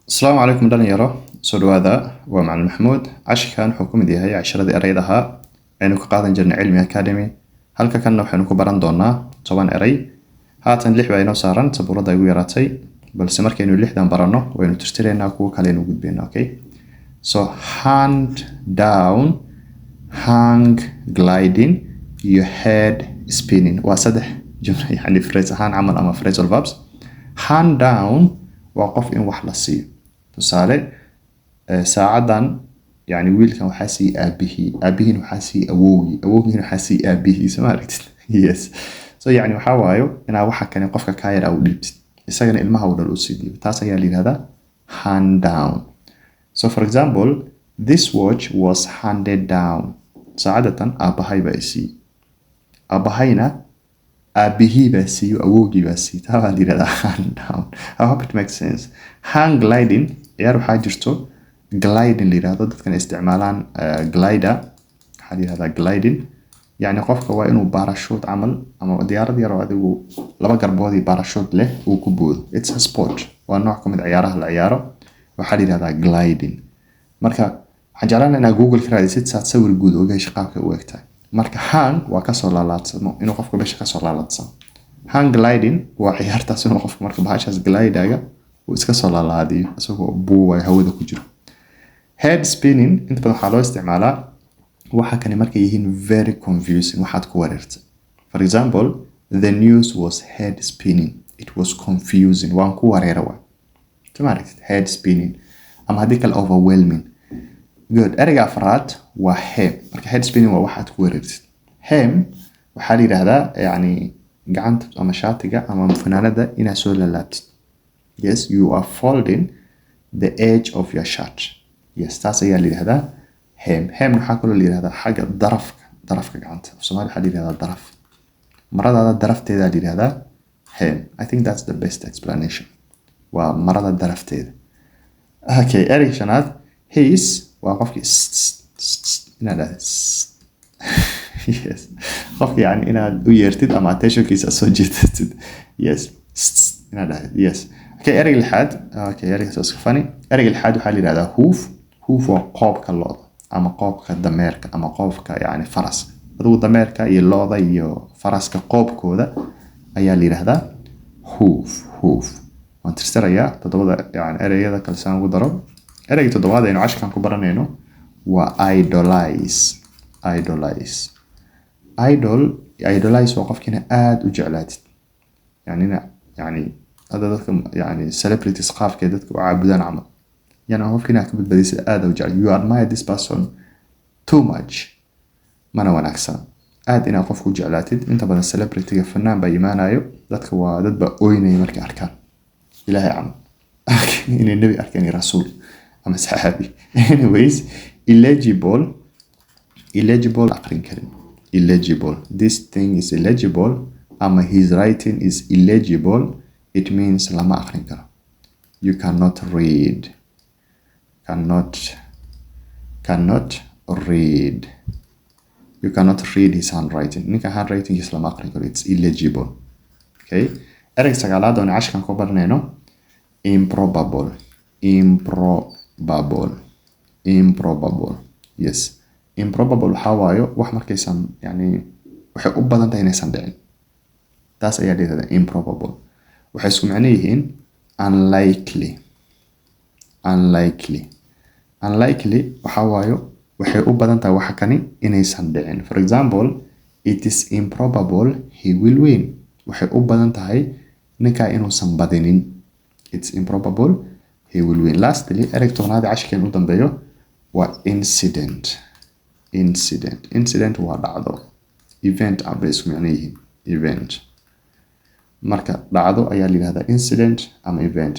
السلام عليكم dhalinyaro soo dhawaada waa macalin maxamuud cashkan wuxuu kamid yahay casharadii eraydaha aynu ka qaadan jirnay cilmi academy halka kanna waxaynu ku baran doonaa 10 eray haatan 6 baa inoo saaran sabuurada igu yaraatay balse markaynu 6dan baranno waynu tirtireynaa kuwa kale inuu gudbino okay so hand down hang gliding your head spinning waa saddex jumla yani phrase ahaan camal ama phrasal verbs hand down waa qof in wax la siiyo tusaale saacadan yani wiilkan waxa si aabihiin waxa si awowgiin waxa si aabihiis ma aragtid yes so yani waxa waayo ina waxa kan qofka ka yar u dhibtid isagana ilmaha uu dhal u siiyo taas ayaa leeyahay hand down so for example this watch was handed down saacadatan aabahay baa isi aabahayna aabihii baa siiyo awowgii baa siiyo taa baa leeyahay hand down I hope it makes sense hang gliding yar waxa jirto gliding leeyahay dadkan isticmaalaan glider waxa leeyahay gliding yani qofka waa inuu parachute amal ama diyaarad yar oo adigu laba garboodii parachute leh uu ku boodo it's a sport waa nooc kamid ciyaaraha la ciyaaro waxa leeyahay gliding marka waxaan jeclaan inaa google ka raadisid saad sawir guud oo gaashay qaabka u egtahay marka hang waa ka soo laalaadsamo inuu qofka meesha ka soo laalaadsamo hang gliding waa ciyaartaas inuu qofka marka bahashaas glidaga uu iska soo laalaadiyo asagoo buuway hawada ku jiro head spinning inta badan waxaa loo isticmaalaa waxa kan markay yihiin very confusing waxaad ku wareertay for example the news was head spinning it was confusing waan ku wareera waa tamaaragtid head spinning ama hadii kale overwhelming good erayga afraad waa hem marka head spinning waa waxaad ku wareertid hem waxa la yiraahdaa yani gacanta ama shaatiga ama fanaanada ina soo laalaabtid yes you are folding the edge of your shirt yes taas ayaa la yiraahdaa hem waxa kale la yiraahdaa xagga darafka gacanta Soomaali waxa la yiraahdaa daraf marada darafteeda la yiraahdaa hem I think that's the best explanation waa marada darafteeda okay eray shanaad his waa qofkii ina la yes qofkii yani ina u yeertid ama attentionkiisa soo jeedtid yes ina la yes okay eray lixaad okay eray soo funny eray lixaad waxa la yiraahdaa hoof waa qoobka looda ama qoobka dameerka ama qoobka yani faras adigu dameerka iyo looda iyo faraska qoobkooda ayaa la yiraahdaa hoof waan tirtirayaa todobada yani erayada kale saan ugu daro erayga toddobaad aynu cashkan ku baranayno waa idolize waa qofkina aad u jeclaatid yani dadka yani celebrities qaafkeed dadka u caabudaan camal yani qofkina ka badbadisay aad u jecel you admire this person too much mana wanaagsan aad ina qofku jeclaatid inta badan celebrity-ga fanaan baa imaanayo dadka waa dad ba ooynay markay arkaan ilaahay camal inay nabi arkaan rasuul ama saxaabi anyways illegible aqrin karin illegible this thing is illegible ama his writing is illegible it means lama aqrin karo you cannot read you cannot read his handwriting ninka handwriting is lama aqrin karo it's illegible okay erayga sagaalaad oo cashkan ku baranayno improbable yes improbable waxa waayo wax markaysan yani waxay u badan tahay inaysan dhicin taas ayaa leedahay improbable waxay isku macno yihiin unlikely waxa waayo waxay u badan tahay wax kani inaysan dhicin for example it is improbable he will win waxay u badan tahay ninka inuusan badinin it's improbable he will win lastly erayga tobnaad cashkeen u dambeeyo waa incident waa dhacdo event abay isku macno yihiin event marka dhacdo ayaa la yiraahdaa incident ama event